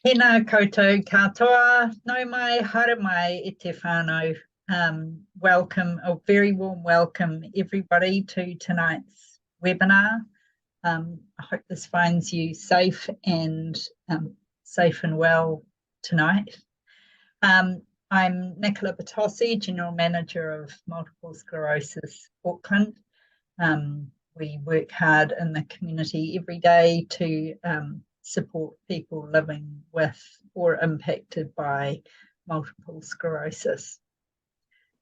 Tēnā koutou katoa, no mai, haere mai e te whānau. Welcome, a very warm welcome everybody to tonight's webinar. I hope this finds you safe and well tonight. I'm Nicola Batossi, General Manager of Multiple Sclerosis Auckland. We work hard in the community every day to support people living with or impacted by multiple sclerosis.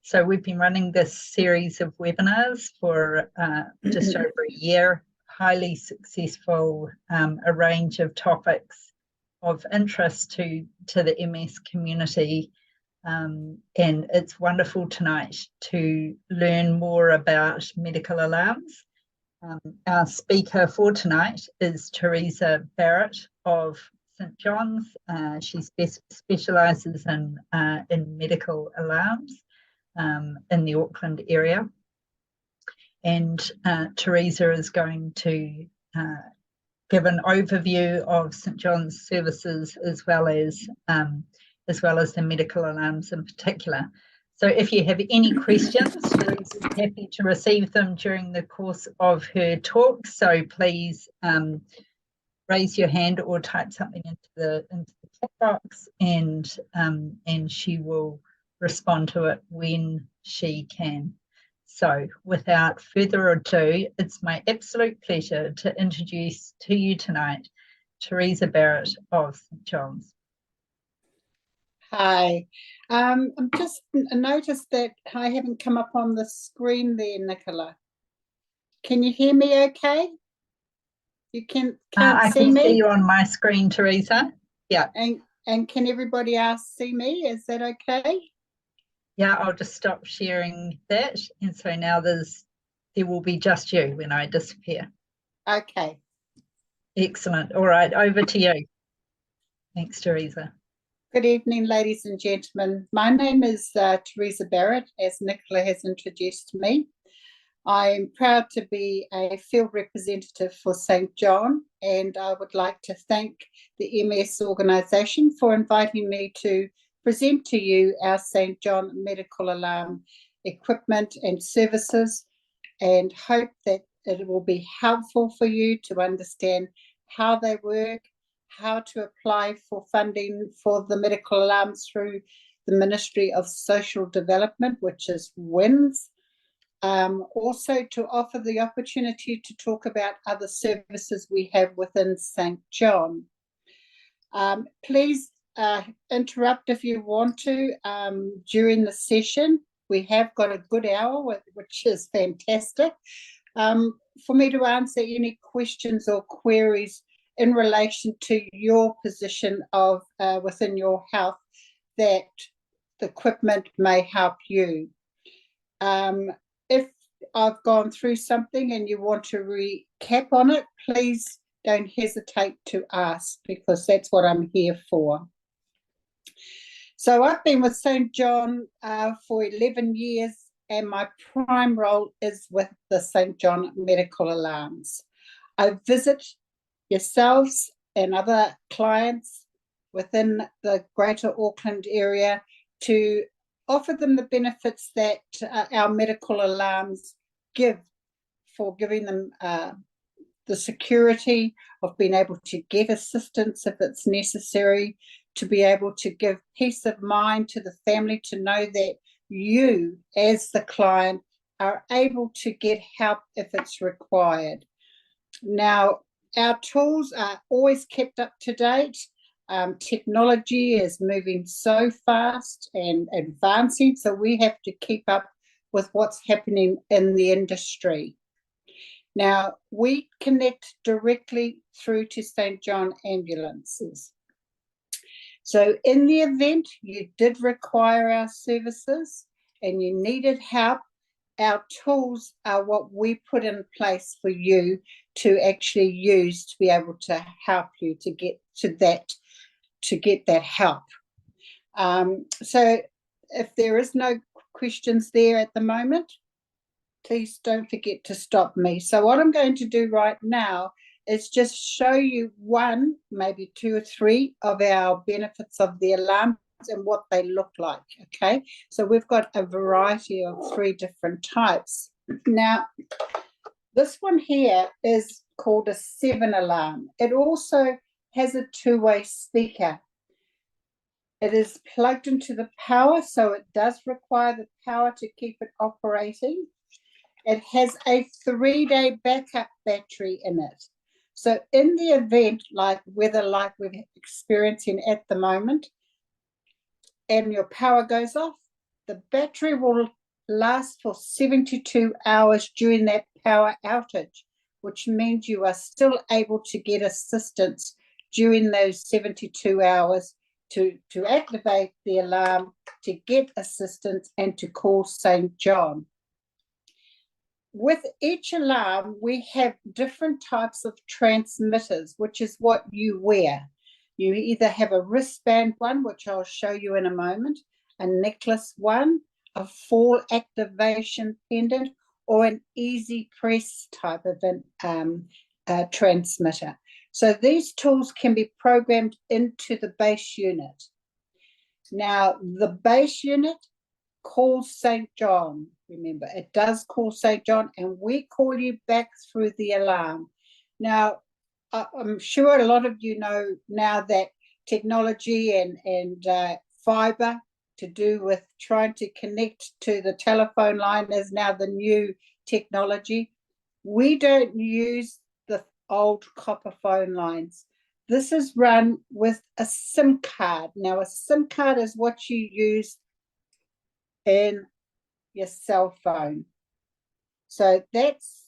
So we've been running this series of webinars for just over a year, highly successful, a range of topics of interest to the MS community. And it's wonderful tonight to learn more about medical alarms. Our speaker for tonight is Theresa Barrett of St John's. She specialises in medical alarms in the Auckland area. And Theresa is going to give an overview of St John's services as well as the medical alarms in particular. So if you have any questions, Theresa is happy to receive them during the course of her talk. So please raise your hand or type something into the chat box, and she will respond to it when she can. So without further ado, it's my absolute pleasure to introduce to you tonight Theresa Barrett of St John's. Hi, I'm just noticed that I haven't come up on the screen there, Nicola. Can you hear me okay? You can't I see can me? see you on my screen, Theresa. Yeah. And can everybody else see me? Is that okay? Yeah, I'll just stop sharing that. And so now there will be just you when I disappear. Okay. Excellent. All right, over to you. Thanks, Theresa. Good evening, ladies and gentlemen. My name is Theresa Barrett, as Nicola has introduced me. I'm proud to be a field representative for St John, and I would like to thank the MS organisation for inviting me to present to you our St John medical alarm equipment and services, and hope that it will be helpful for you to understand how they work, how to apply for funding for the medical alarms through the Ministry of Social Development, which is WINS. Also to offer the opportunity to talk about other services we have within St John. Please interrupt if you want to during the session. We have got a good hour, which is fantastic, for me to answer any questions or queries in relation to your position of within your health that the equipment may help you. If I've gone through something and you want to recap on it, please don't hesitate to ask, because that's what I'm here for. So I've been with St John for 11 years, and my prime role is with the St John medical alarms. I visit yourselves and other clients within the Greater Auckland area to offer them the benefits that our medical alarms give, for giving them the security of being able to get assistance if it's necessary, to be able to give peace of mind to the family, to know that you as the client are able to get help if it's required. Now, our tools are always kept up to date. Technology is moving so fast and advancing, so we have to keep up with what's happening in the industry. Now, we connect directly through to St John ambulances. So in the event you did require our services and you needed help, our tools are what we put in place for you to actually use to be able to help you to get that help. So if there is no questions there at the moment, please don't forget to stop me. So what I'm going to do right now is just show you one, maybe two or three of our benefits of the alarms and what they look like, okay? So we've got a variety of 3 different types. Now, this one here is called a 7 alarm. It also has a 2-way speaker. It is plugged into the power, so it does require the power to keep it operating. It has a 3-day backup battery in it. So in the event, like weather like we're experiencing at the moment, and your power goes off, the battery will last for 72 hours during that power outage, which means you are still able to get assistance during those 72 hours to activate the alarm, to get assistance, and to call St. John. With each alarm, we have different types of transmitters, which is what you wear. You either have a wristband one, which I'll show you in a moment, a necklace one, a fall activation pendant, or an easy press type of transmitter. So these tools can be programmed into the base unit. Now, the base unit calls St. John. Remember, it does call St. John, and we call you back through the alarm. Now, I'm sure a lot of you know now that technology and fiber to do with trying to connect to the telephone line is now the new technology. We don't use the old copper phone lines. This is run with a SIM card. Now, a SIM card is what you use in your cell phone. So that's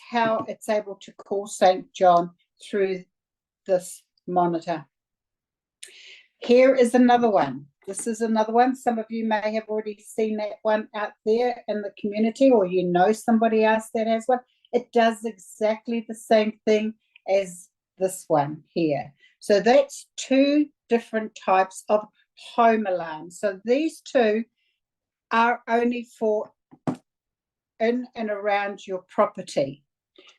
how it's able to call St. John through this monitor. Here is another one. This is another one. Some of you may have already seen that one out there in the community, or you know somebody else that has one. It does exactly the same thing as this one here. So that's 2 different types of home alarms. So these 2 are only for in and around your property.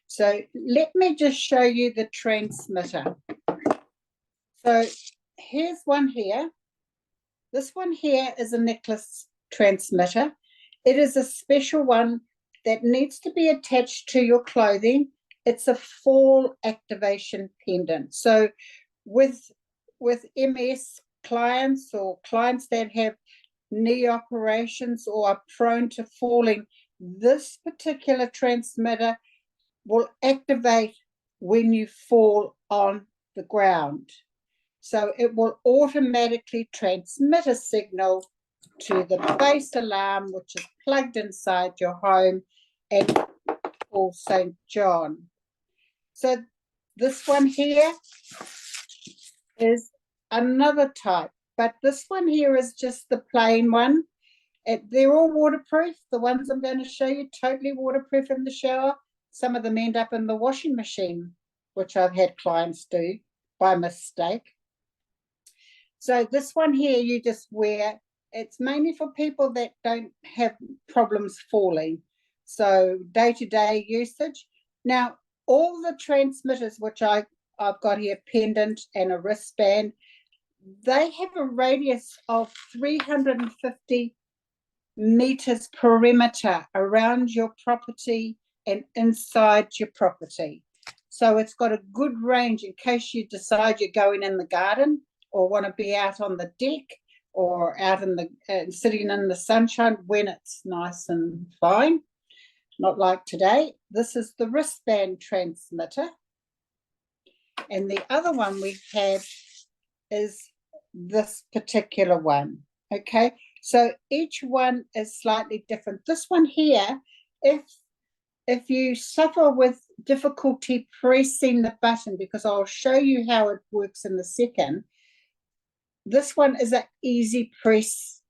So let me just show you the transmitter. So here's one here. This one here is a necklace transmitter. It is a special one that needs to be attached to your clothing. It's a fall activation pendant. So with MS clients or clients that have knee operations or are prone to falling, this particular transmitter will activate when you fall on the ground. So it will automatically transmit a signal to the base alarm, which is plugged inside your home, and call St. John. So this one here is another type, but this one here is just the plain one. They're all waterproof. The ones I'm going to show you, totally waterproof in the shower. Some of them end up in the washing machine, which I've had clients do by mistake. So this one here you just wear. It's mainly for people that don't have problems falling. So day-to-day usage. Now, all the transmitters, which I've got here, pendant and a wristband, they have a radius of 350 meters perimeter around your property and inside your property. So it's got a good range in case you decide you're going in the garden or want to be out on the deck or out in the sitting in the sunshine when it's nice and fine, not like today. This is the wristband transmitter, and the other one we have is this particular one. Okay, so each one is slightly different. This one here, if you suffer with difficulty pressing the button, because I'll show you how it works in a second, this one is an easy press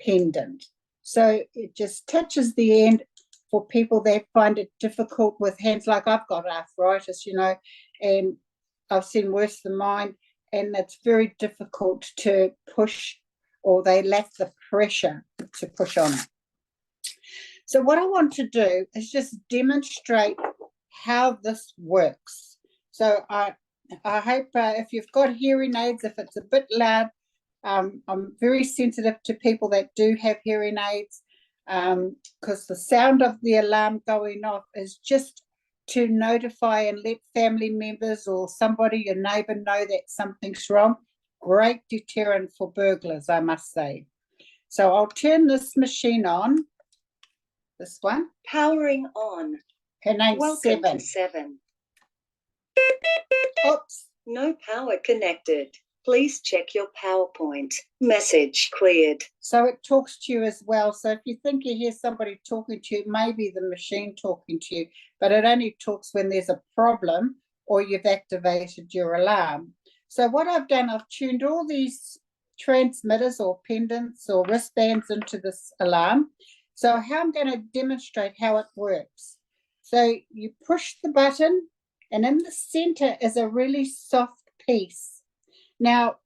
pendant. So it just touches the end for people that find it difficult with hands. Like I've got arthritis, you know, and I've seen worse than mine, and it's very difficult to push, or they lack the pressure to push on it. So what I want to do is just demonstrate how this works. So I hope if you've got hearing aids, if it's a bit loud, I'm very sensitive to people that do have hearing aids, because the sound of the alarm going off is just to notify and let family members or somebody, your neighbour, know that something's wrong. Great deterrent for burglars, I must say. So I'll turn this machine on. This one. Powering on. Her name's Welcome Seven. to 7. Oops. No power connected. Please check your PowerPoint. Message cleared. So it talks to you as well. So if you think you hear somebody talking to you, maybe the machine talking to you, but it only talks when there's a problem or you've activated your alarm. So what I've done, I've tuned all these transmitters or pendants or wristbands into this alarm. So how I'm going to demonstrate how it works. So you push the button, and in the center is a really soft piece. Now,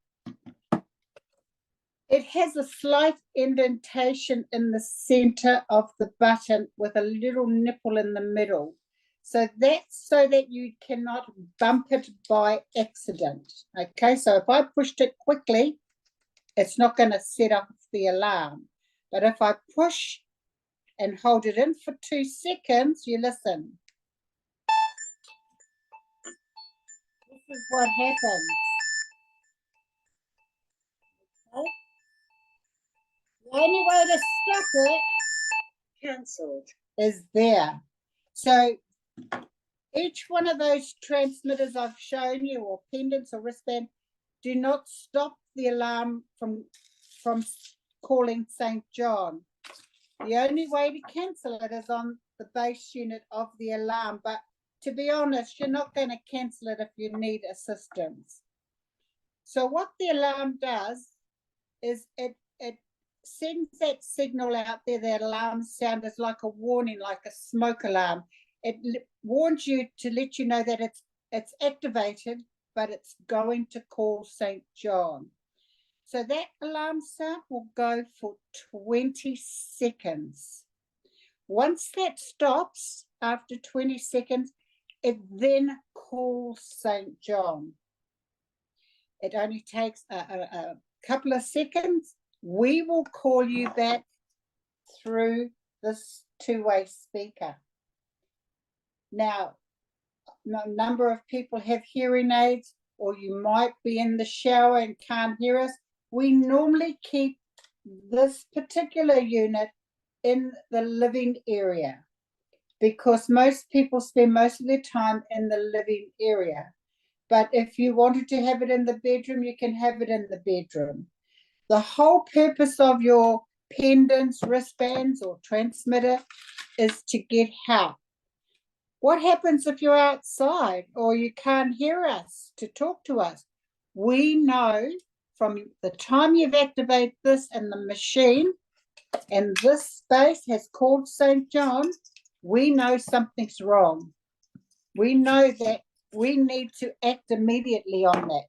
it has a slight indentation in the center of the button with a little nipple in the middle. So that's so that you cannot bump it by accident. Okay, so if I pushed it quickly, it's not going to set off the alarm. But if I push and hold it in for 2 seconds, you listen. This is what happens. Okay. The only way to stop it Cancelled. is there. So each one of those transmitters I've shown you, or pendants or wristband, do not stop the alarm from calling St. John. The only way to cancel it is on the base unit of the alarm. But to be honest, you're not going to cancel it if you need assistance. So what the alarm does is it sends that signal out there. That alarm sound is like a warning, like a smoke alarm. It warns you to let you know that it's activated, but it's going to call St. John. So that alarm sound will go for 20 seconds. Once that stops after 20 seconds, it then calls St. John. It only takes a couple of seconds. We will call you back through this two-way speaker. Now, a number of people have hearing aids, or you might be in the shower and can't hear us. We normally keep this particular unit in the living area because most people spend most of their time in the living area. But if you wanted to have it in the bedroom, you can have it in the bedroom. The whole purpose of your pendants, wristbands, or transmitter is to get help. What happens if you're outside or you can't hear us to talk to us? We know from the time you've activated this in the machine and this space has called St. John, we know something's wrong. We know that we need to act immediately on that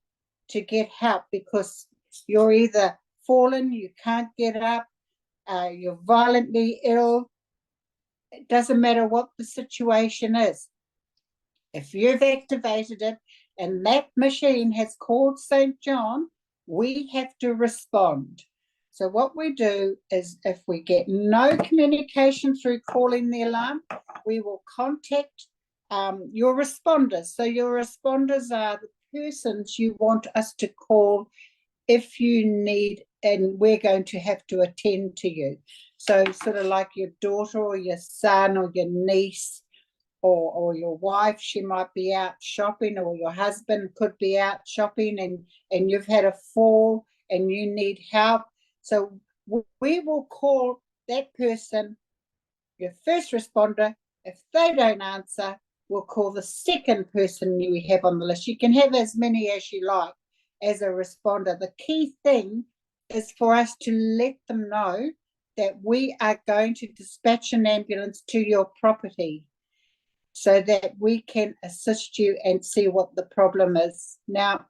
to get help because you're either fallen, you can't get up, you're violently ill. It doesn't matter what the situation is. If you've activated it and that machine has called St. John, we have to respond. So what we do is if we get no communication through calling the alarm, we will contact your responders. So your responders are the persons you want us to call if you need, and we're going to have to attend to you. So sort of like your daughter or your son or your niece or your wife, she might be out shopping, or your husband could be out shopping and you've had a fall and you need help. So we will call that person, your first responder. If they don't answer, we'll call the second person we have on the list. You can have as many as you like as a responder. The key thing is for us to let them know that we are going to dispatch an ambulance to your property so that we can assist you and see what the problem is. Now,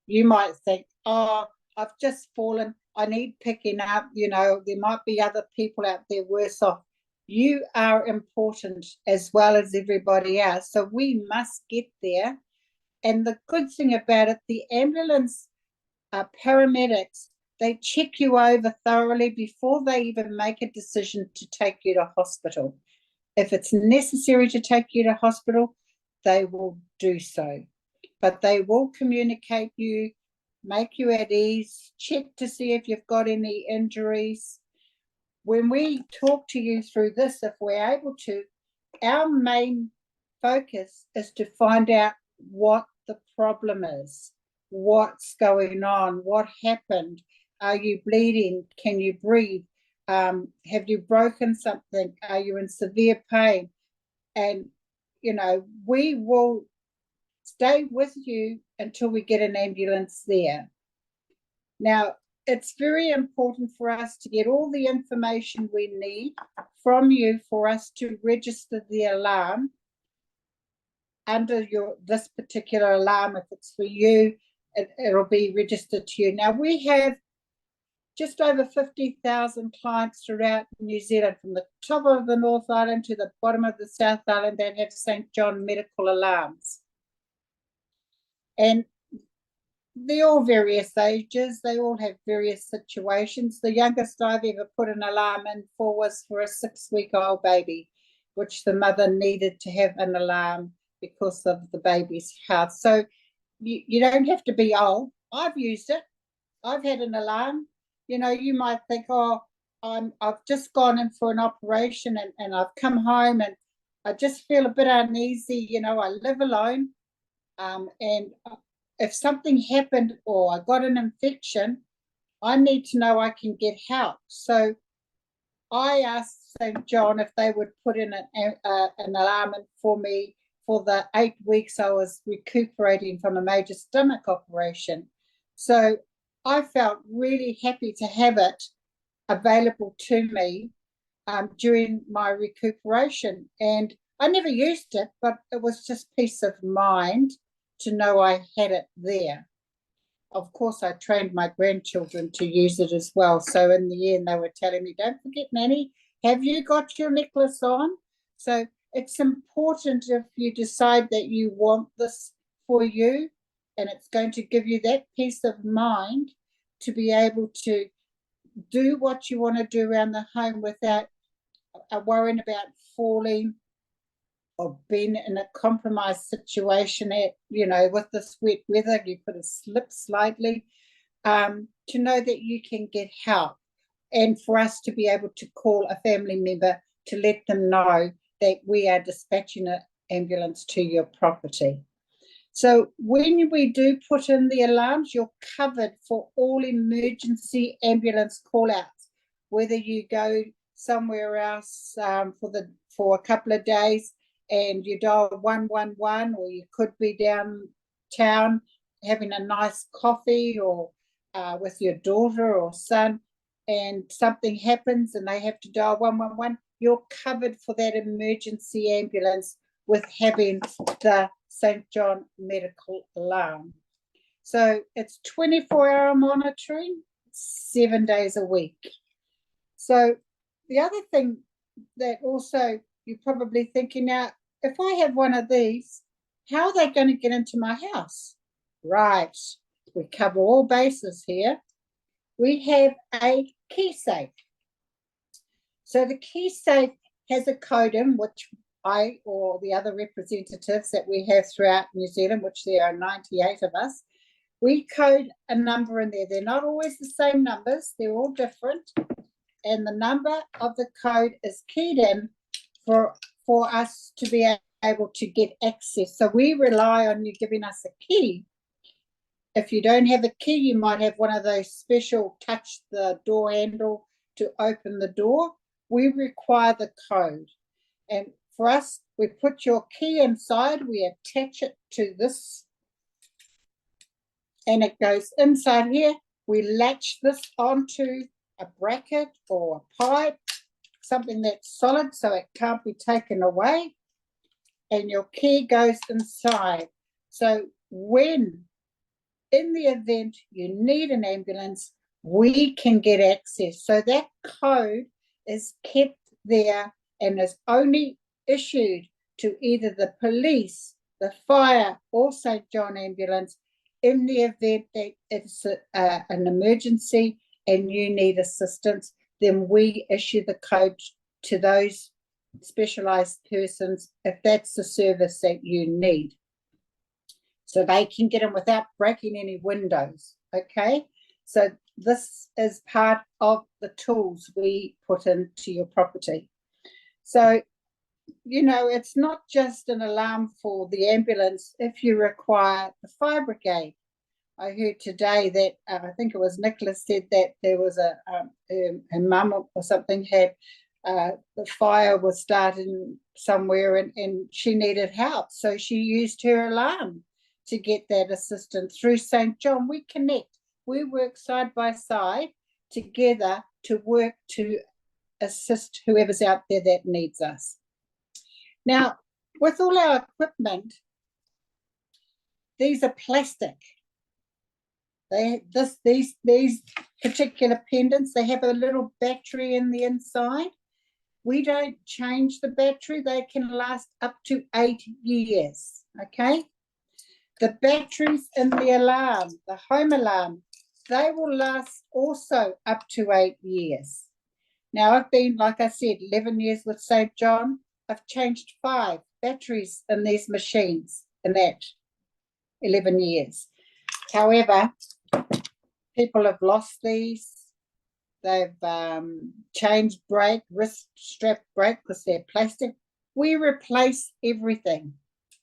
you might think, oh, I've just fallen, I need picking up, you know, there might be other people out there worse off. You are important as well as everybody else. So we must get there. And the good thing about it, the ambulance paramedics, they check you over thoroughly before they even make a decision to take you to hospital. If it's necessary to take you to hospital, they will do so. But they will communicate you, make you at ease, check to see if you've got any injuries. When we talk to you through this, if we're able to, our main focus is to find out what the problem is, what's going on, what happened, are you bleeding, can you breathe, have you broken something, are you in severe pain? And, you know, we will stay with you until we get an ambulance there. Now, it's very important for us to get all the information we need from you for us to register the alarm under this particular alarm. If it's for you, it'll be registered to you. Now, we have just over 50,000 clients throughout New Zealand, from the top of the North Island to the bottom of the South Island, that have St. John medical alarms. And they're all various ages, they all have various situations. The youngest I've ever put an alarm in for was for a 6-week-old baby, which the mother needed to have an alarm because of the baby's health. So you don't have to be old. I've used it. I've had an alarm. You know, you might think, oh, I've just gone in for an operation and I've come home and I just feel a bit uneasy. You know, I live alone. And if something happened or I got an infection, I need to know I can get help. So I asked St. John if they would put in an alarm in for me for the 8 weeks I was recuperating from a major stomach operation. So I felt really happy to have it available to me during my recuperation. And I never used it, but it was just peace of mind to know I had it there. Of course, I trained my grandchildren to use it as well. So in the end, they were telling me, don't forget, Nanny, have you got your necklace on? So it's important, if you decide that you want this for you, and it's going to give you that peace of mind to be able to do what you want to do around the home without worrying about falling or being in a compromised situation with this wet weather. You could have slipped slightly, to know that you can get help, and for us to be able to call a family member to let them know that we are dispatching an ambulance to your property. So when we do put in the alarms, you're covered for all emergency ambulance call-outs, whether you go somewhere else for a couple of days and you dial 111, or you could be downtown having a nice coffee or with your daughter or son, and something happens and they have to dial 111, you're covered for that emergency ambulance with having the St. John medical alarm. So it's 24-hour monitoring, 7 days a week. So the other thing that also you're probably thinking, now, if I have one of these, how are they going to get into my house? Right, we cover all bases here. We have a key safe. So the key safe has a code in which I, or the other representatives that we have throughout New Zealand, which there are 98 of us, we code a number in there. They're not always the same numbers, they're all different. And the number of the code is keyed in for us to be able to get access. So we rely on you giving us a key. If you don't have a key, you might have one of those special touch the door handle to open the door. We require the code. And for us, we put your key inside, we attach it to this, and it goes inside here. We latch this onto a bracket or a pipe, something that's solid so it can't be taken away, and your key goes inside. So when, in the event you need an ambulance, we can get access. So that code is kept there and is only issued to either the police, the fire, or St. John ambulance in the event that it's an emergency and you need assistance. Then we issue the code to those specialised persons if that's the service that you need, so they can get in without breaking any windows. Okay, so this is part of the tools we put into your property. So, you know, it's not just an alarm for the ambulance if you require the fire brigade. I heard today that I think it was Nicholas said that there was a mum or something had the fire was starting somewhere and she needed help, so she used her alarm to get that assistance through St. John. We connect, we work side by side together to work to assist whoever's out there that needs us. Now, with all our equipment, these are plastic. These particular pendants, they have a little battery in the inside. We don't change the battery. They can last up to 8 years, okay? The batteries in the alarm, the home alarm, they will last also up to 8 years. Now, I've been, like I said, 11 years with St. John. I've changed 5 batteries in these machines in that 11 years. However, people have lost these. They've changed brake, wrist strap brake because they're plastic. We replace everything.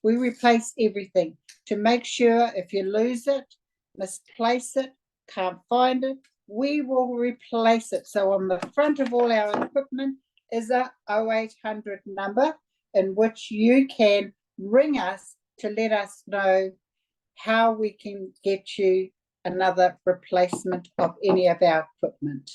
We replace everything to make sure if you lose it, misplace it, can't find it, we will replace it. So on the front of all our equipment is a 0800 number in which you can ring us to let us know how we can get you another replacement of any of our equipment.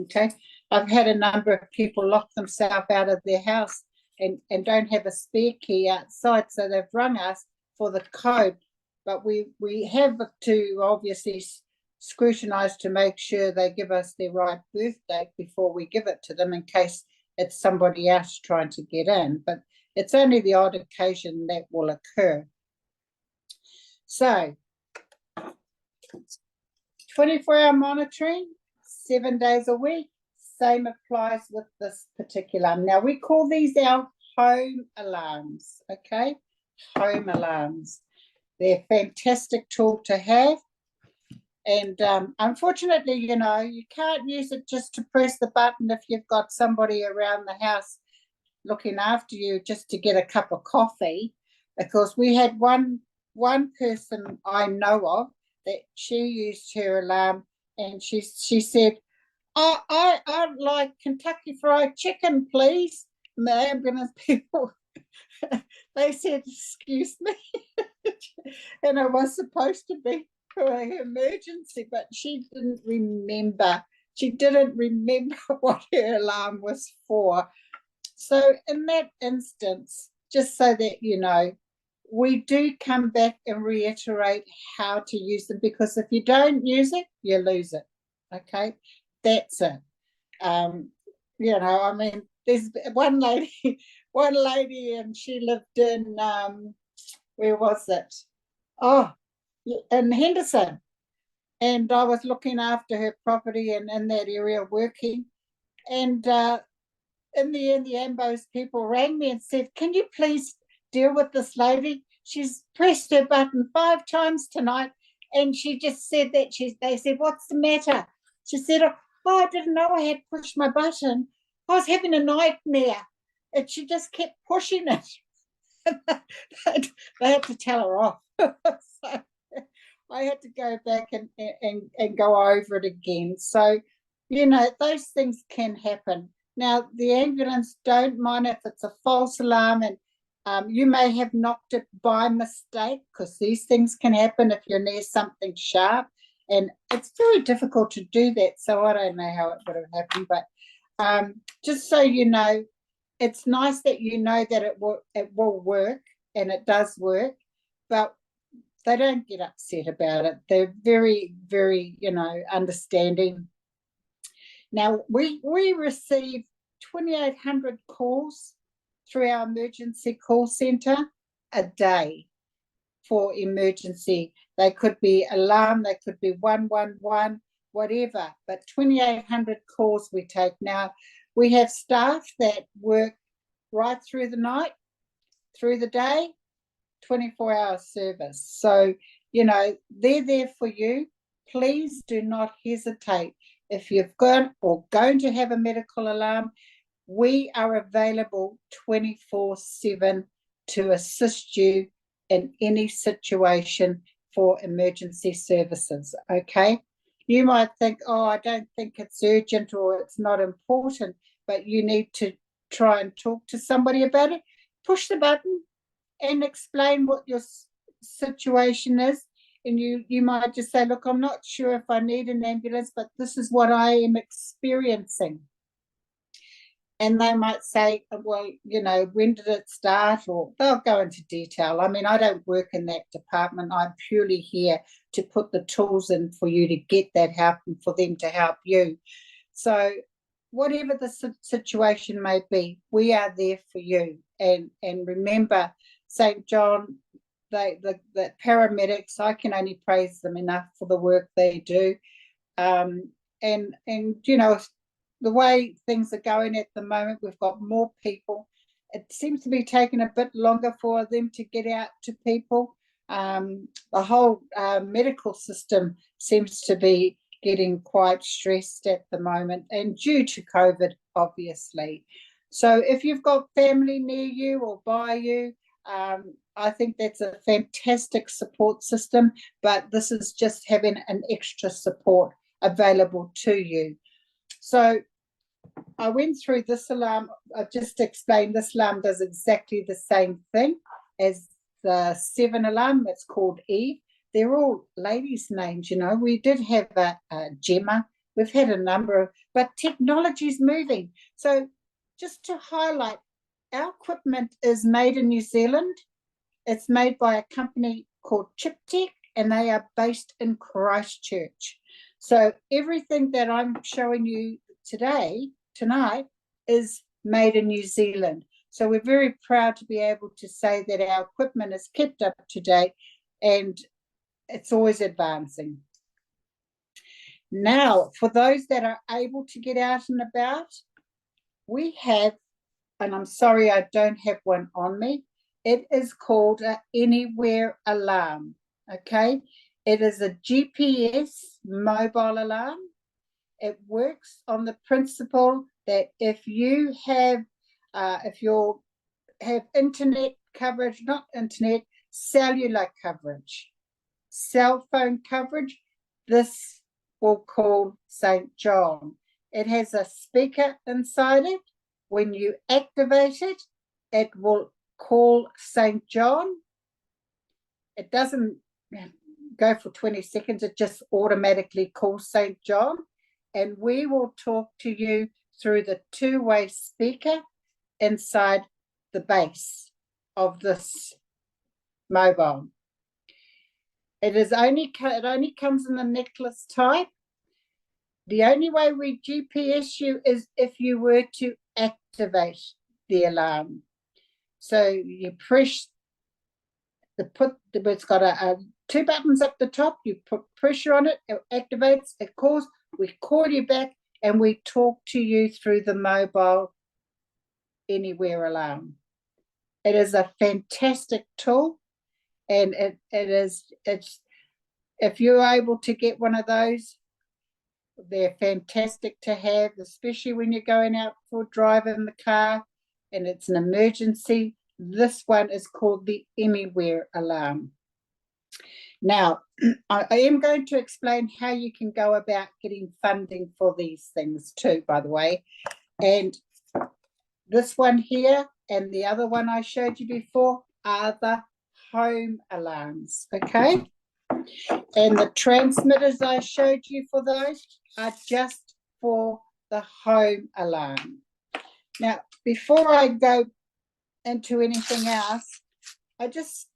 Okay, I've had a number of people lock themselves out of their house and don't have a spare key outside, so they've rung us for the code, but we have to obviously scrutinise to make sure they give us their right birth date before we give it to them in case it's somebody else trying to get in, but it's only the odd occasion that will occur. So 24-hour monitoring, 7 days a week. Same applies with this particular. Now, we call these our home alarms, okay? Home alarms. They're a fantastic tool to have. And unfortunately, you know, you can't use it just to press the button if you've got somebody around the house looking after you just to get a cup of coffee. Because we had one person I know of that she used her alarm and she said, I'd like Kentucky Fried Chicken, please. And the ambulance people, they said, excuse me. And it was supposed to be for an emergency, but she didn't remember. She didn't remember what her alarm was for. So in that instance, just so that you know, we do come back and reiterate how to use them, because if you don't use it, you lose it. Okay, that's it. You know, I mean, there's one lady, and she lived in where was it? Oh, in Henderson, and I was looking after her property and in that area working, and in the end, the Ambos people rang me and said, "Can you please deal with this lady? She's pressed her button 5 times tonight," and she just said that they said, "What's the matter?" She said, "Oh, I didn't know I had pushed my button. I was having a nightmare." And she just kept pushing it. They had to tell her off. So I had to go back and go over it again. So, you know, those things can happen. Now, the ambulance don't mind if it's a false alarm and you may have knocked it by mistake, because these things can happen if you're near something sharp. And it's very difficult to do that, so I don't know how it would have happened. But just so you know, it's nice that you know that it will work, and it does work, but they don't get upset about it. They're very, very, you know, understanding. Now, we receive 2,800 calls through our emergency call centre a day for emergency. They could be alarm, they could be 111, whatever, but 2,800 calls we take. Now, we have staff that work right through the night, through the day, 24-hour service. So, you know, they're there for you. Please do not hesitate. If you've got or going to have a medical alarm, we are available 24/7 to assist you in any situation for emergency services, okay? You might think, oh, I don't think it's urgent or it's not important, but you need to try and talk to somebody about it. Push the button and explain what your situation is. And you might just say, look, I'm not sure if I need an ambulance, but this is what I am experiencing. And they might say, well, you know, when did it start? Or they'll go into detail. I mean, I don't work in that department. I'm purely here to put the tools in for you to get that help and for them to help you. So whatever the situation may be, we are there for you. And remember, St. John, the paramedics, I can only praise them enough for the work they do. And you know, the way things are going at the moment, we've got more people. It seems to be taking a bit longer for them to get out to people. The whole medical system seems to be getting quite stressed at the moment, and due to COVID, obviously. So if you've got family near you or by you, I think that's a fantastic support system, but this is just having an extra support available to you. So I went through this alarm. I just explained this alarm does exactly the same thing as the 7 alarm. It's called Eve. They're all ladies' names, you know. We did have a Gemma. We've had a number of, but technology's moving. So just to highlight, our equipment is made in New Zealand. It's made by a company called Chiptech, and they are based in Christchurch. So everything that I'm showing you tonight, is made in New Zealand. So we're very proud to be able to say that our equipment is kept up to date and it's always advancing. Now, for those that are able to get out and about, we have, and I'm sorry I don't have one on me, it is called an Anywhere Alarm, okay? It is a GPS mobile alarm. It works on the principle that if you have, have internet coverage, not internet, cellular coverage, cell phone coverage, this will call St. John. It has a speaker inside it. When you activate it, it will call St. John. It doesn't go for 20 seconds, it just automatically calls St. John. And we will talk to you through the two-way speaker inside the base of this mobile. It only comes in the necklace type. The only way we GPS you is if you were to activate the alarm. So you press it's got two buttons up the top. You put pressure on it, it activates, it calls. We call you back and we talk to you through the mobile Anywhere Alarm. It is a fantastic tool, and it's if you're able to get one of those, they're fantastic to have, especially when you're going out for a drive in the car and it's an emergency. This one is called the Anywhere Alarm. Now, I am going to explain how you can go about getting funding for these things too, by the way. And this one here and the other one I showed you before are the home alarms, okay? And the transmitters I showed you for those are just for the home alarm. Now, before I go into anything else, I just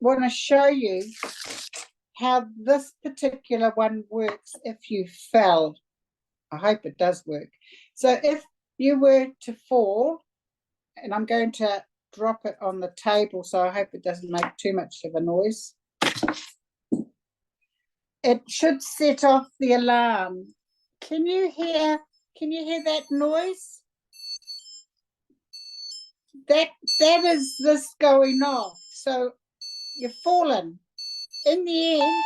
want to show you how this particular one works if you fell. I hope it does work. So if you were to fall, and I'm going to drop it on the table, so I hope it doesn't make too much of a noise. It should set off the alarm. Can you hear that noise? That is this going off. So you've fallen. In the end,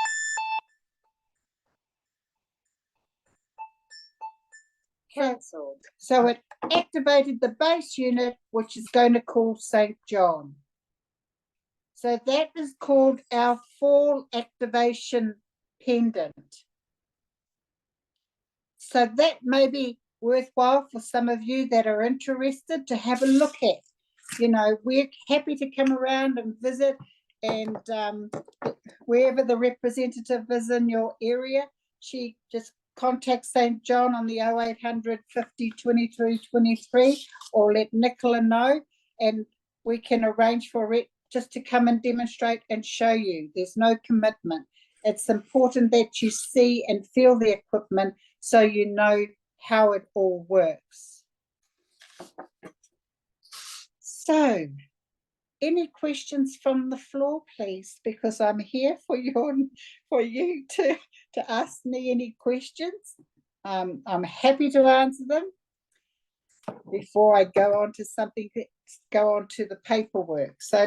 Cancelled. so it activated the base unit, which is going to call St. John. So that is called our fall activation pendant. So that may be worthwhile for some of you that are interested to have a look at. You know, we're happy to come around and visit, and wherever the representative is in your area, she just contact St. John on the 0800 50 23 23, or let Nicola know, and we can arrange for it just to come and demonstrate and show you. There's no commitment. It's important that you see and feel the equipment so you know how it all works. So, any questions from the floor, please? Because I'm here for you to ask me any questions. I'm happy to answer them before I go on to the paperwork. So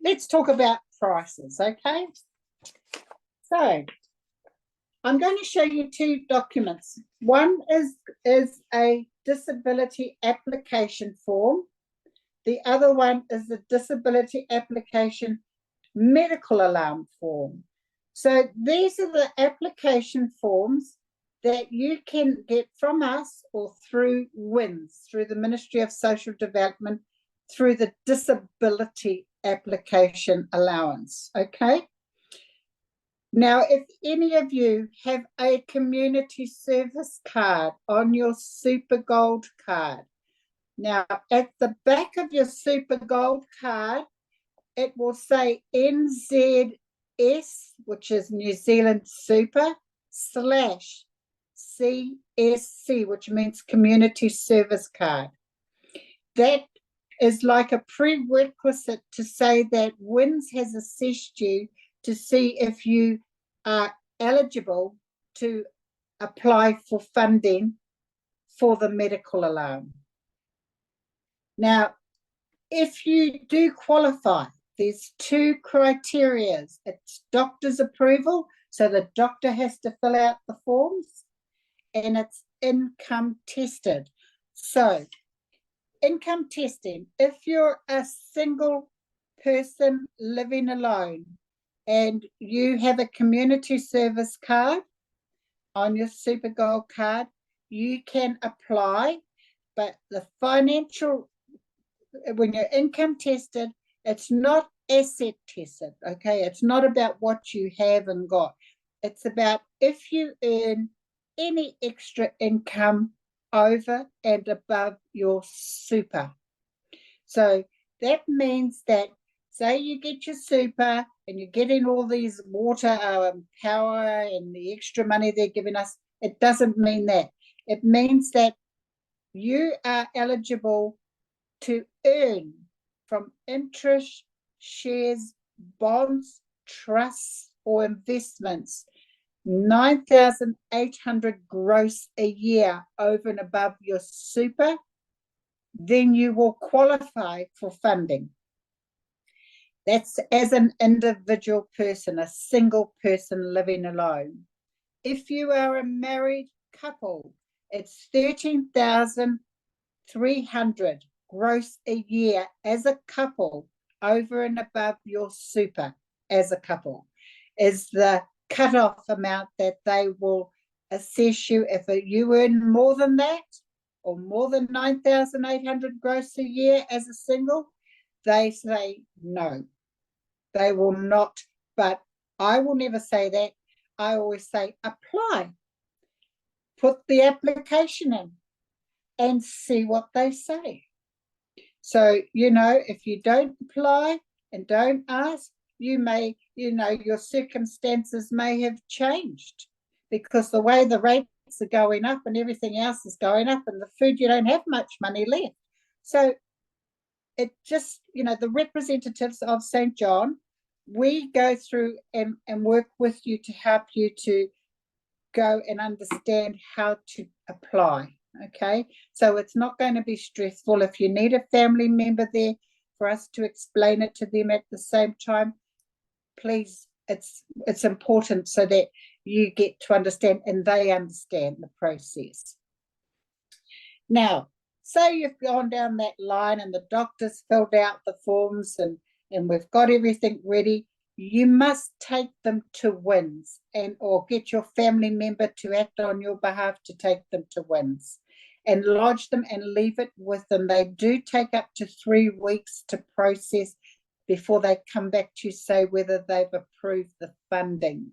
let's talk about prices, okay? So I'm going to show you two documents. One is a disability application form. The other one is a disability application medical alarm form. So these are the application forms that you can get from us or through WINS, through the Ministry of Social Development, through the disability application allowance, okay? Now, if any of you have a community service card on your Super Gold card, now at the back of your Super Gold card, it will say NZS, which is New Zealand Super, /CSC, which means Community Service Card. That is like a prerequisite to say that WINS has assessed you to see if you are eligible to apply for funding for the medical alarm. Now, if you do qualify, there's two criteria. It's doctor's approval, so the doctor has to fill out the forms, and it's income tested. So, income testing, if you're a single person living alone and you have a community service card on your Super Gold card, you can apply, but the financial, when you're income tested, it's not asset tested, okay? It's not about what you have and got. It's about if you earn any extra income over and above your super. So that means that, say you get your super and you're getting all these water power and the extra money they're giving us, it doesn't mean that. It means that you are eligible to earn from interest, shares, bonds, trusts, or investments, 9,800 gross a year over and above your super, then you will qualify for funding. That's as an individual person, a single person living alone. If you are a married couple, it's 13,300 gross a year as a couple over and above your super as a couple is the cutoff amount that they will assess you. If you earn more than that or more than 9,800 gross a year as a single, they say no, they will not. But I will never say that. I always say apply, put the application in and see what they say. So, you know, if you don't apply and don't ask, you may, you know, your circumstances may have changed, because the way the rates are going up and everything else is going up, and the food, you don't have much money left. So it just, the representatives of St. John, we go through and work with you to help you to go and understand how to apply. Okay, so it's not going to be stressful. If you need a family member there for us to explain it to them at the same time, please, it's important so that you get to understand and they understand the process. Now, say you've gone down that line and the doctor's filled out the forms and we've got everything ready, you must take them to WINS or get your family member to act on your behalf to take them to WINS and lodge them and leave it with them. They do take up to 3 weeks to process before they come back to say whether they've approved the funding.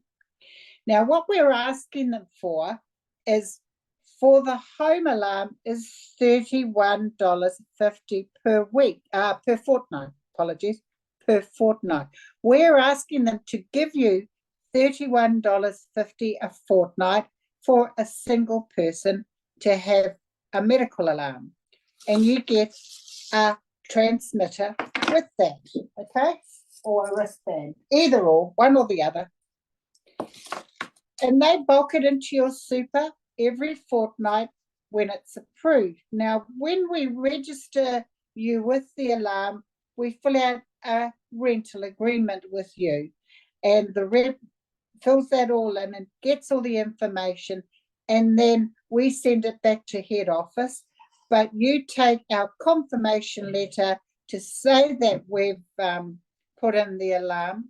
Now, what we're asking them for is, for the home alarm, is $31.50 per week, per fortnight, per fortnight. We're asking them to give you $31.50 a fortnight for a single person to have a medical alarm. And you get a transmitter with that, okay? Or a wristband, either or, one or the other. And they bulk it into your super every fortnight when it's approved. Now, when we register you with the alarm, we fill out a rental agreement with you, and the rep fills that all in and gets all the information, and then we send it back to head office. But you take our confirmation letter to say that we've put in the alarm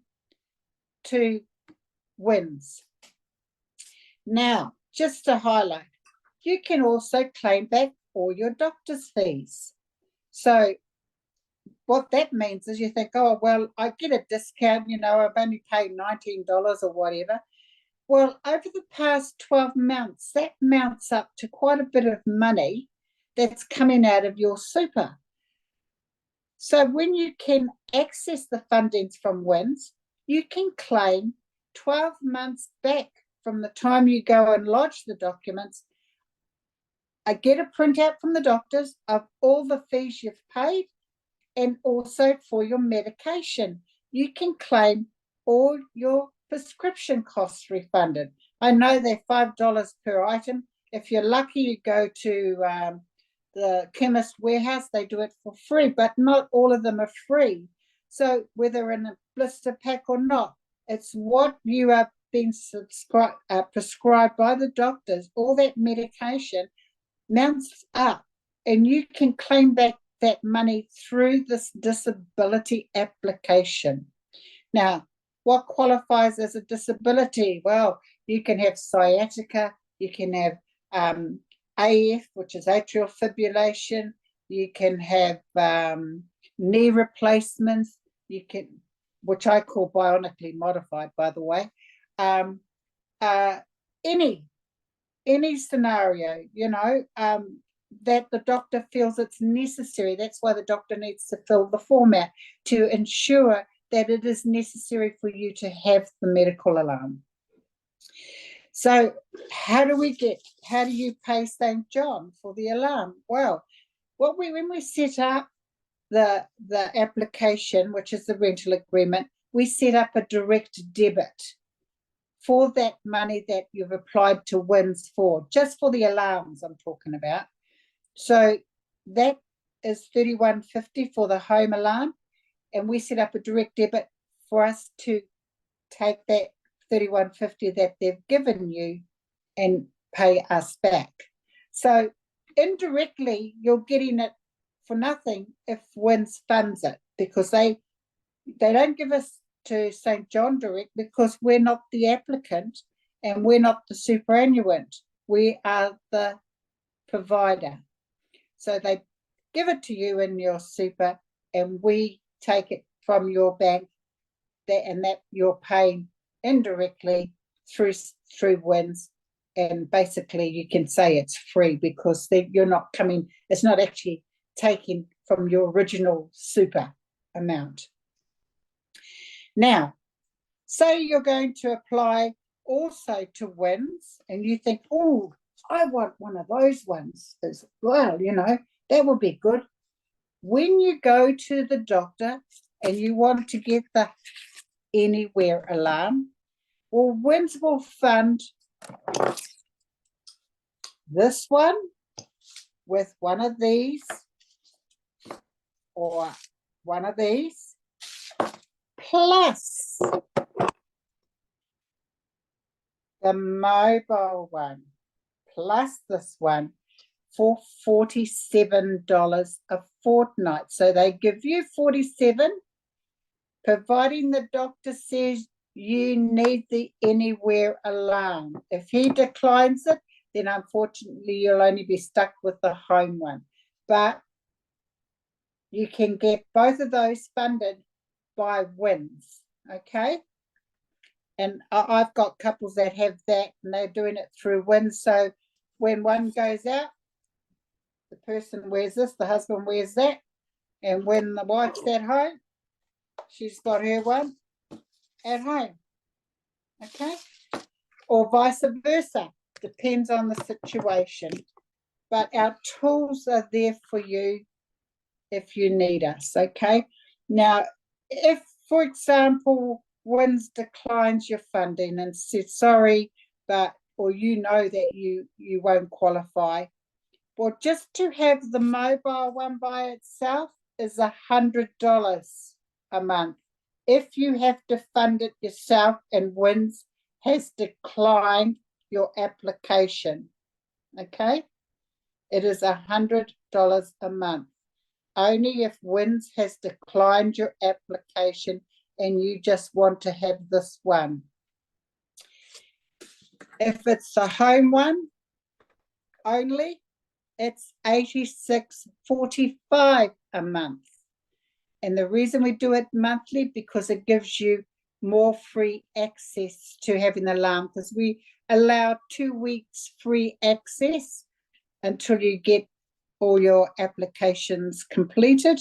to WINS. Now, just to highlight, you can also claim back all your doctor's fees. So what that means is you think, oh, well, I get a discount, I've only paid $19 or whatever. Well, over the past 12 months, that mounts up to quite a bit of money that's coming out of your super. So when you can access the fundings from WINS, you can claim 12 months back from the time you go and lodge the documents. I get a printout from the doctors of all the fees you've paid, and also for your medication. You can claim all your prescription costs refunded. I know they're $5 per item. If you're lucky, you go to the chemist warehouse, they do it for free, but not all of them are free. So whether in a blister pack or not, it's what you are being prescribed by the doctors. All that medication mounts up, and you can claim back that money through this disability application. Now, what qualifies as a disability? Well, you can have sciatica, you can have AF, which is atrial fibrillation, you can have knee replacements, you can, which I call bionically modified, by the way, any scenario, that the doctor feels it's necessary. That's why the doctor needs to fill the form out to ensure that it is necessary for you to have the medical alarm. So how do you pay St. John for the alarm? Well, when we set up the application, which is the rental agreement, we set up a direct debit for that money that you've applied to WINS for, just for the alarms I'm talking about. So that is $31.50 for the home alarm, and we set up a direct debit for us to take that $31.50 that they've given you and pay us back. So indirectly, you're getting it for nothing if WINS funds it, because they don't give us to St. John direct, because we're not the applicant and we're not the superannuant. We are the provider. So they give it to you in your super, and we take it from your bank, and that you're paying indirectly through WINS, and basically you can say it's free, because you're not coming, it's not actually taken from your original super amount. Now, say you're going to apply also to WINS, and you think, oh, I want one of those ones as well, you know, that would be good. When you go to the doctor and you want to get the Anywhere alarm, well, WINZ will fund this one with one of these or one of these, plus the mobile one, plus this one for $47 a fortnight. So they give you 47, providing the doctor says you need the Anywhere alarm. If he declines it, then unfortunately you'll only be stuck with the home one. But you can get both of those funded by WINZ, okay? And I've got couples that have that, and they're doing it through WINZ. So when one goes out, the person wears this, the husband wears that, and when the wife's at home, she's got her one at home, okay? Or vice versa, depends on the situation. But our tools are there for you if you need us, okay? Now, if, for example, WINZ declines your funding and says, sorry, but, or you know that you won't qualify, well, just to have the mobile one by itself is $100 a month. If you have to fund it yourself and WINZ has declined your application, okay? It is $100 a month. Only if WINZ has declined your application and you just want to have this one. If it's the home one only, it's $86.45 a month. And the reason we do it monthly, because it gives you more free access to having the alarm, because we allow 2 weeks free access until you get all your applications completed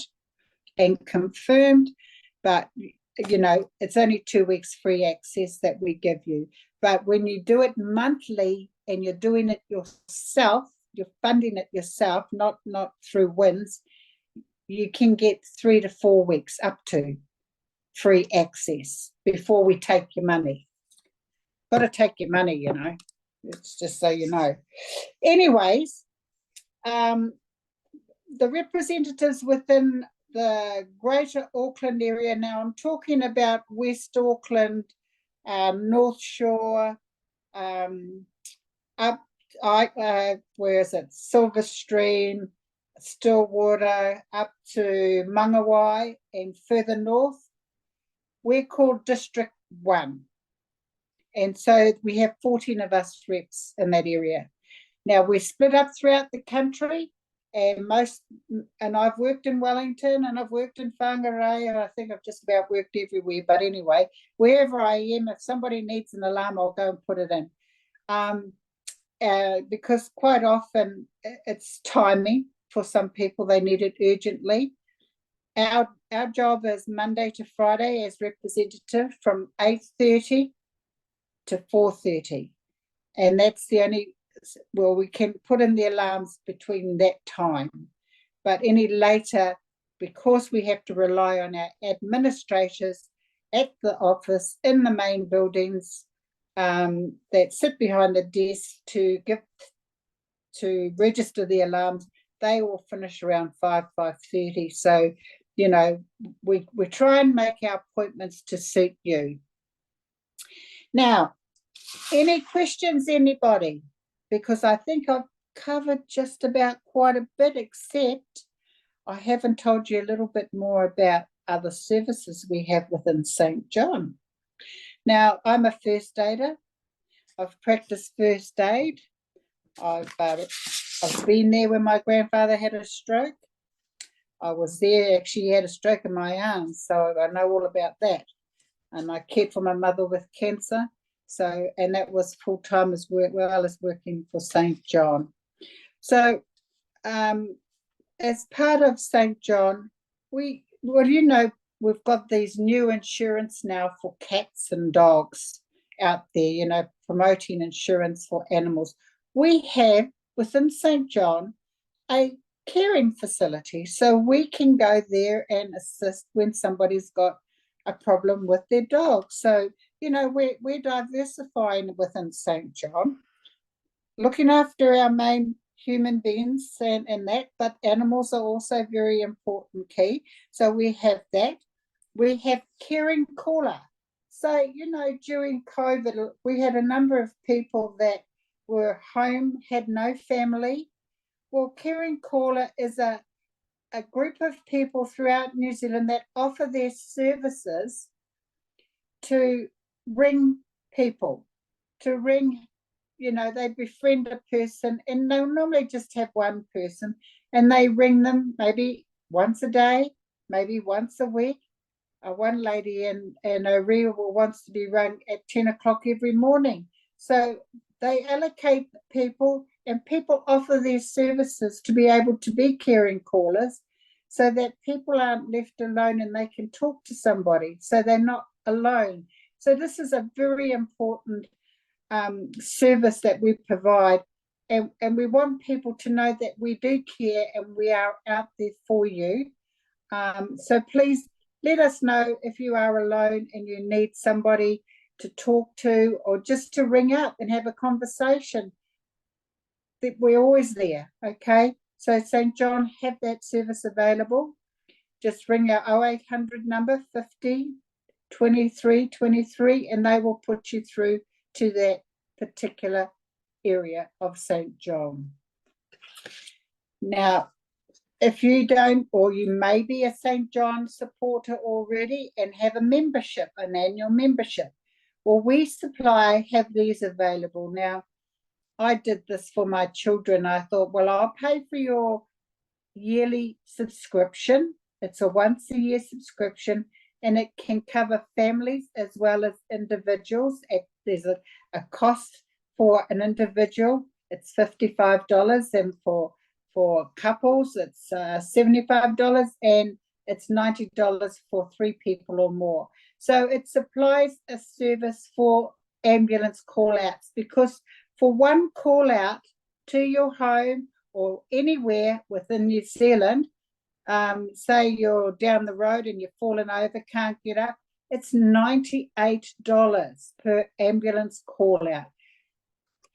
and confirmed. But you know, it's only 2 weeks free access that we give you. But when you do it monthly and you're doing it yourself, you're funding it yourself, not through WINZ, you can get 3 to 4 weeks up to free access before we take your money. Got to take your money, you know. It's just so you know. Anyways, the representatives within the Greater Auckland area, now I'm talking about West Auckland, North Shore, up, where is it, Silverstream, Stillwater, up to Mangawai and further north, we're called District 1. And so we have 14 of us reps in that area. Now we're split up throughout the country, and I've worked in Wellington and I've worked in Whangarei, and I think I've just about worked everywhere. But anyway, wherever I am, if somebody needs an alarm, I'll go and put it in. Because quite often it's timing for some people, they need it urgently. Our job is Monday to Friday as representative from 8:30 to 4:30, and that's the only, well, we can put in the alarms between that time, but any later, because we have to rely on our administrators at the office in the main buildings that sit behind the desk to register the alarms, they will finish around 5:30. So, you know, we try and make our appointments to suit you. Now, any questions, anybody? Because I think I've covered just about quite a bit, except I haven't told you a little bit more about other services we have within St. John. Now, I'm a first aider. I've practiced first aid. I've been there when my grandfather had a stroke. I was there, actually he had a stroke in my arm, so I know all about that. And I cared for my mother with cancer. So, and that was full-time as well as working for St. John. So, as part of St. John, we've got these new insurance now for cats and dogs out there, you know, promoting insurance for animals. we have within St. John a caring facility, so we can go there and assist when somebody's got a problem with their dog. So, you know, we're diversifying within St. John, looking after our main human beings and that, but animals are also very important key. So we have that. We have caring caller. So, you know, during COVID, we had a number of people that were home, had no family. Well, caring caller is a group of people throughout New Zealand that offer their services to ring people, to ring, you know, they befriend a person, and they'll normally just have one person, and they ring them maybe once a day, maybe once a week. One lady in Orewa wants to be rung at 10 o'clock every morning. So they allocate people, and people offer their services to be able to be caring callers so that people aren't left alone and they can talk to somebody, so they're not alone. So this is a very important service that we provide, and we want people to know that we do care and we are out there for you. So please let us know if you are alone and you need somebody to talk to, or just to ring up and have a conversation. That we're always there, okay? So St. John have that service available. Just ring our 0800 number 50 23 23, and they will put you through to that particular area of St. John. Now, if you don't, or you may be a St. John supporter already and have a membership, an annual membership, well, we have these available. Now, I did this for my children. I thought, well, I'll pay for your yearly subscription. It's a once a year subscription, and it can cover families as well as individuals. There's a cost for an individual, it's $55, and for couples it's $75, and it's $90 for 3 people or more. So it supplies a service for ambulance call outs, because for one call out to your home or anywhere within New Zealand, say you're down the road and you've fallen over, can't get up, it's $98 per ambulance call out.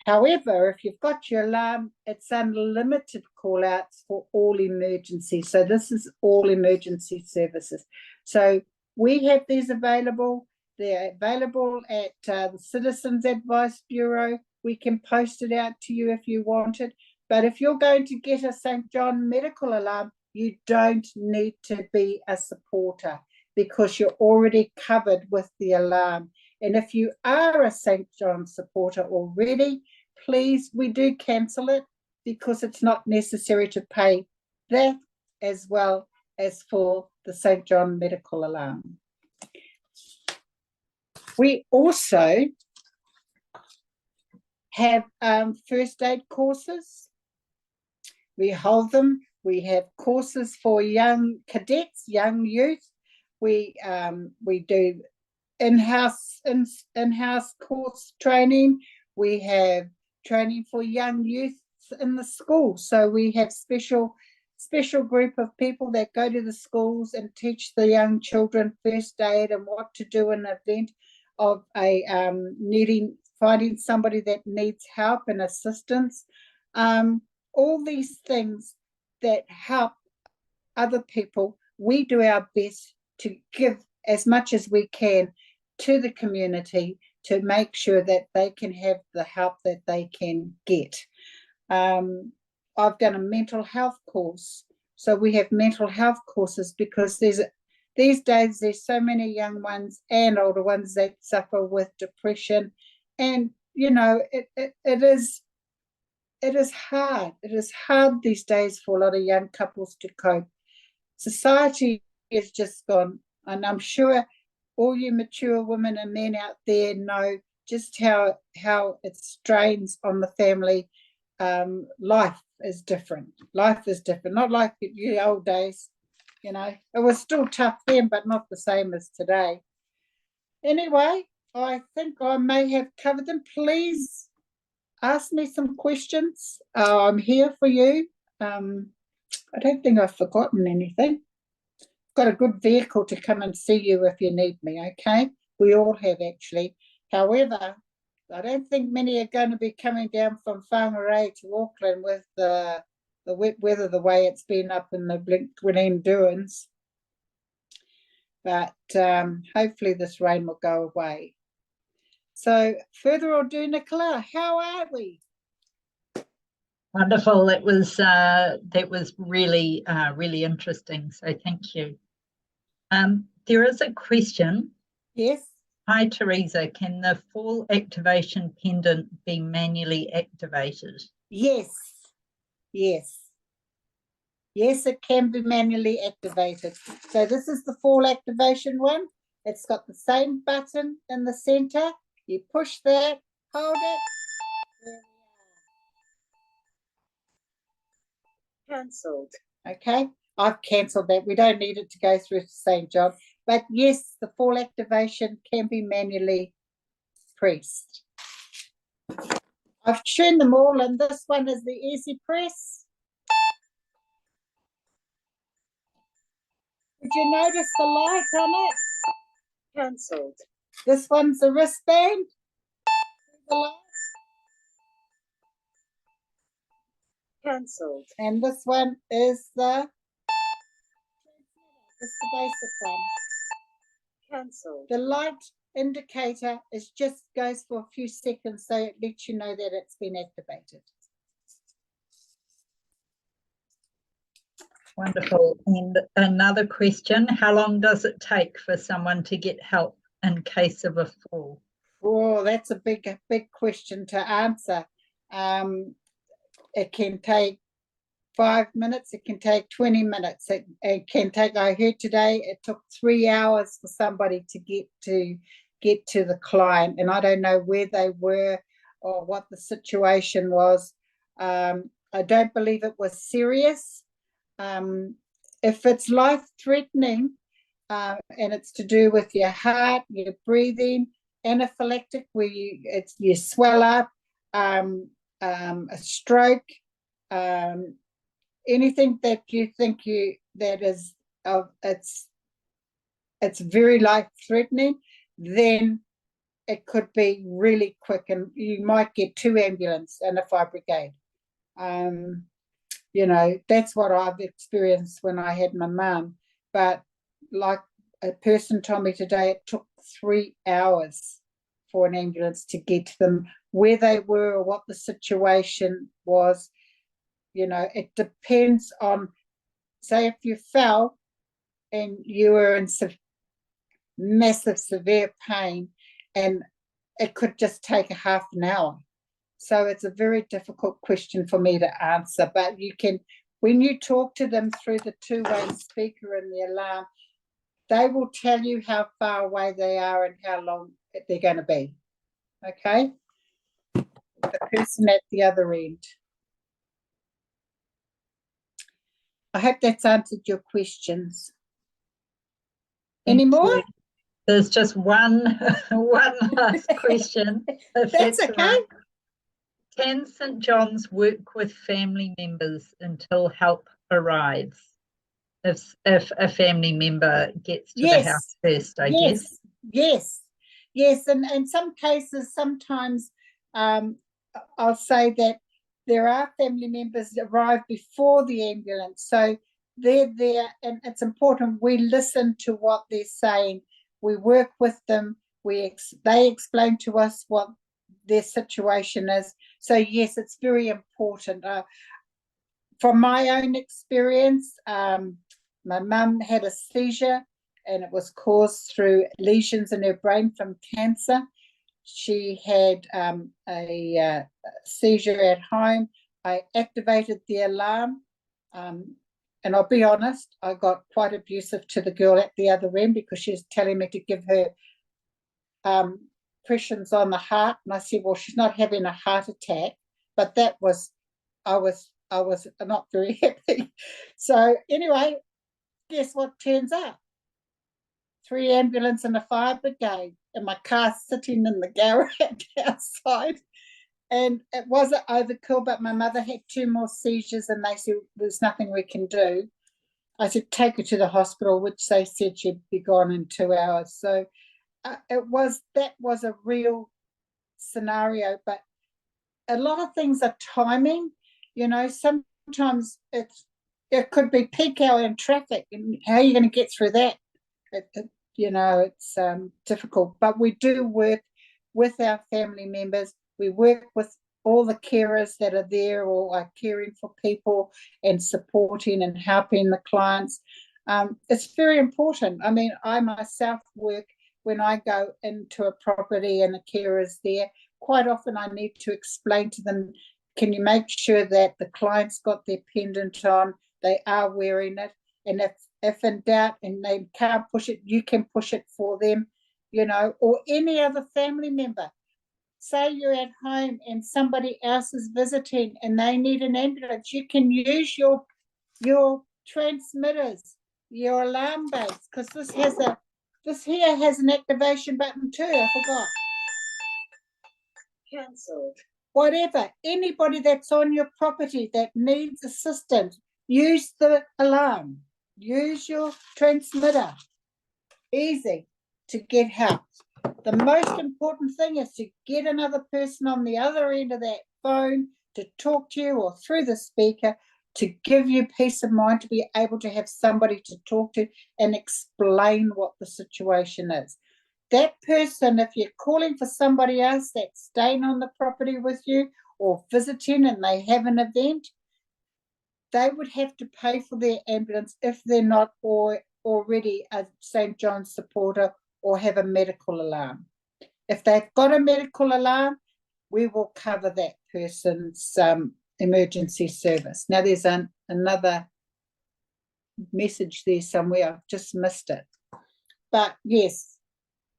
However, if you've got your alarm, it's unlimited call outs for all emergencies. So this is all emergency services. So we have these available. They're available at the Citizens Advice Bureau. We can post it out to you if you want it. But if you're going to get a St. John medical alarm, you don't need to be a supporter, because you're already covered with the alarm. And if you are a St. John supporter already, please, we do cancel it, because it's not necessary to pay that as well as for the St. John medical alarm. We also have first aid courses. We hold them. We have courses for young cadets, young youth. We do in-house course training. We have training for young youth in the school. So we have special group of people that go to the schools and teach the young children first aid and what to do in an event of a finding somebody that needs help and assistance. All these things that help other people, we do our best to give as much as we can to the community to make sure that they can have the help that they can get. I've done a mental health course. So we have mental health courses, because these days there's so many young ones and older ones that suffer with depression. And, you know, it is hard. It is hard these days for a lot of young couples to cope. Society has just gone, and I'm sure all you mature women and men out there know just how it strains on the family. Life is different. Life is different. Not like the old days, you know. It was still tough then, but not the same as today. Anyway, I think I may have covered them. Please ask me some questions. I'm here for you. I don't think I've forgotten anything. Got a good vehicle to come and see you if you need me, okay? We all have, actually. However, I don't think many are going to be coming down from Whangarei to Auckland with the wet weather the way it's been up in the Glen Dunes. But hopefully this rain will go away. So further ado, Nicola, how are we? Wonderful. That was really really interesting. So thank you. There is a question. Yes. Hi, Theresa. Can the fall activation pendant be manually activated? Yes. Yes. Yes, it can be manually activated. So this is the fall activation one. It's got the same button in the center. You push that, hold it. Cancelled. Okay, I've cancelled that. We don't need it to go through to St. John. But yes, the fall activation can be manually pressed. I've turned them all, and this one is the easy press. Did you notice the light on it? Cancelled. This one's the wristband. The light. Cancelled. And this one is the basic one. Cancelled. The light indicator is just goes for a few seconds, so it lets you know that it's been activated. Wonderful. And another question, how long does it take for someone to get help in case of a fall? Oh, that's a big question to answer. It can take 5 minutes, it can take 20 minutes, it can take, I heard today, it took 3 hours for somebody to get to the client, and I don't know where they were or what the situation was. I don't believe it was serious. If it's life-threatening and it's to do with your heart, your breathing, anaphylactic, where you swell up, a stroke, anything that you think that is it's very life-threatening, then it could be really quick, and you might get 2 ambulances and a fire brigade. You know, that's what I've experienced when I had my mum. But like a person told me today, it took 3 hours for an ambulance to get to them where they were or what the situation was. You know, it depends on, say if you fell and you were in massive severe pain, and it could just take a half an hour. So it's a very difficult question for me to answer, but you can, when you talk to them through the two-way speaker and the alarm, they will tell you how far away they are and how long they're going to be. Okay? The person at the other end. I hope that's answered your questions. Any more? There's just one last question. That's okay. Right. Can St. John's work with family members until help arrives? If a family member gets to the house first, I guess. Yes. And in some cases, sometimes I'll say that there are family members that arrive before the ambulance. So they're there, and it's important we listen to what they're saying. We work with them. They explain to us what their situation is. So yes, it's very important. From my own experience, my mum had a seizure, and it was caused through lesions in her brain from cancer. She had a seizure at home. I activated the alarm, and I'll be honest, I got quite abusive to the girl at the other end because she was telling me to give her pressures on the heart, and I said, well, she's not having a heart attack. But that was, I was not very happy. So anyway, guess what turns up? 3 ambulances and a fire brigade, and my car sitting in the garage outside. and it wasn't overkill, but my mother had 2 more seizures and they said there's nothing we can do. I said take her to the hospital, which they said she'd be gone in 2 hours. So that was a real scenario, but a lot of things are timing. You know, sometimes it could be peak hour in traffic, and how are you going to get through that? You know, it's difficult, but we do work with our family members. We work with all the carers that are there or are caring for people and supporting and helping the clients. It's very important. I mean, I myself work when I go into a property and a carer is there. Quite often I need to explain to them, can you make sure that the client's got their pendant on, they are wearing it, and if in doubt and they can't push it, you can push it for them, you know, or any other family member. Say you're at home and somebody else is visiting and they need an ambulance, you can use your transmitters, your alarm base, because this here has an activation button too. I forgot. Cancelled. Whatever, anybody that's on your property that needs assistance, use the alarm, use your transmitter. Easy to get help. The most important thing is to get another person on the other end of that phone to talk to you or through the speaker to give you peace of mind, to be able to have somebody to talk to and explain what the situation is. That person, if you're calling for somebody else that's staying on the property with you or visiting and they have an event, they would have to pay for their ambulance if they're not already a St. John's supporter or have a medical alarm. If they've got a medical alarm, we will cover that person's emergency service. Now there's another message there somewhere, I've just missed it. But yes,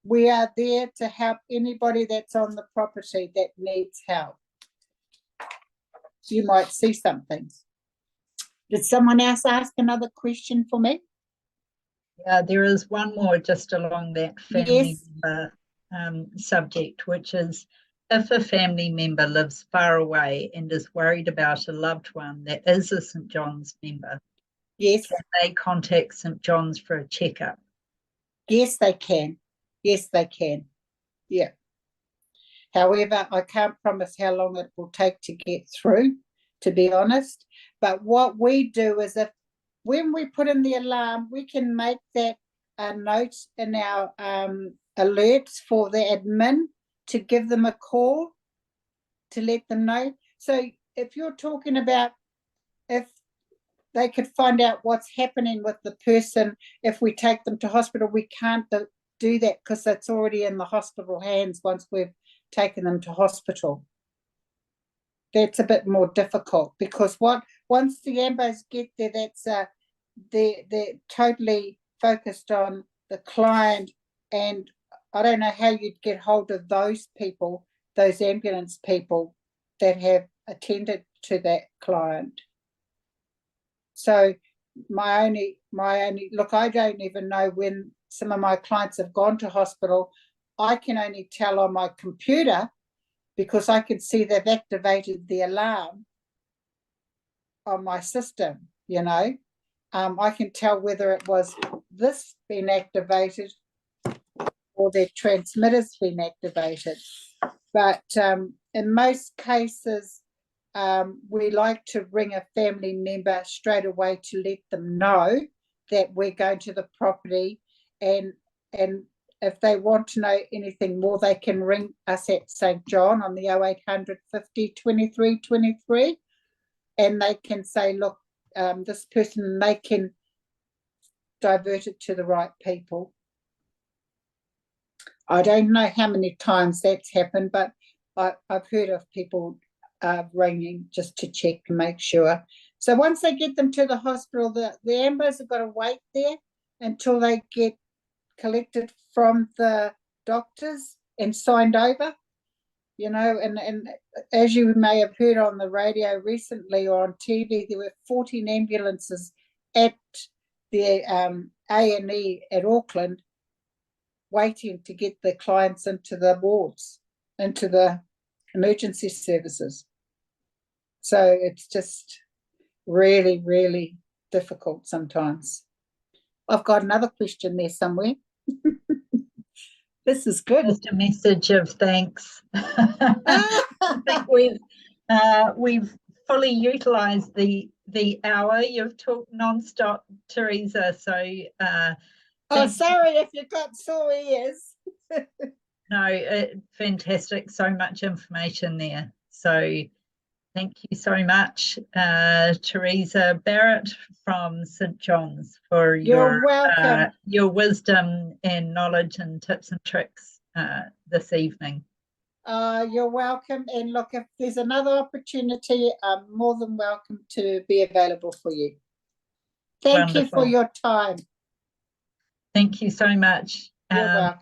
we are there to help anybody that's on the property that needs help. You might see something. Did someone else ask another question for me? Yeah, there is one more just along that family member subject, which is if a family member lives far away and is worried about a loved one that is a St. John's member, yes, can they contact St. John's for a checkup? Yes, they can. Yes, they can. Yeah. However, I can't promise how long it will take to get through, to be honest. But what we do is when we put in the alarm, we can make that a note in our alerts for the admin to give them a call to let them know. So if you're talking about if they could find out what's happening with the person, if we take them to hospital, we can't do that because that's already in the hospital hands once we've taken them to hospital. That's a bit more difficult because once the ambos get there, that's they're totally focused on the client, and I don't know how you'd get hold of those people, those ambulance people that have attended to that client. So my only look, I don't even know when some of my clients have gone to hospital. I can only tell on my computer because I can see they've activated the alarm on my system, you know. I can tell whether it was this being activated or their transmitter's been activated. But in most cases, we like to ring a family member straight away to let them know that we're going to the property, and if they want to know anything more, they can ring us at St. John on the 0800 50 23 23, and they can say, look, this person, they can divert it to the right people. I don't know how many times that's happened, but I've heard of people ringing just to check to make sure. So once they get them to the hospital, the ambos have got to wait there until they get collected from the doctors and signed over, you know. And as you may have heard on the radio recently or on TV, there were 14 ambulances at the A&E at Auckland waiting to get the clients into the wards, into the emergency services. So it's just really, really difficult sometimes. I've got another question there somewhere. This is good. Just a message of thanks. I think we've fully utilised the hour. You've talked non-stop, Theresa. So Oh, sorry if you've got sore ears. no, fantastic. So much information there. So thank you so much, Theresa Barrett from St John's, for You're welcome. your wisdom and knowledge and tips and tricks this evening. You're welcome. And look, if there's another opportunity, I'm more than welcome to be available for you. Thank you for Wonderful. your time. Thank you so much. You're welcome.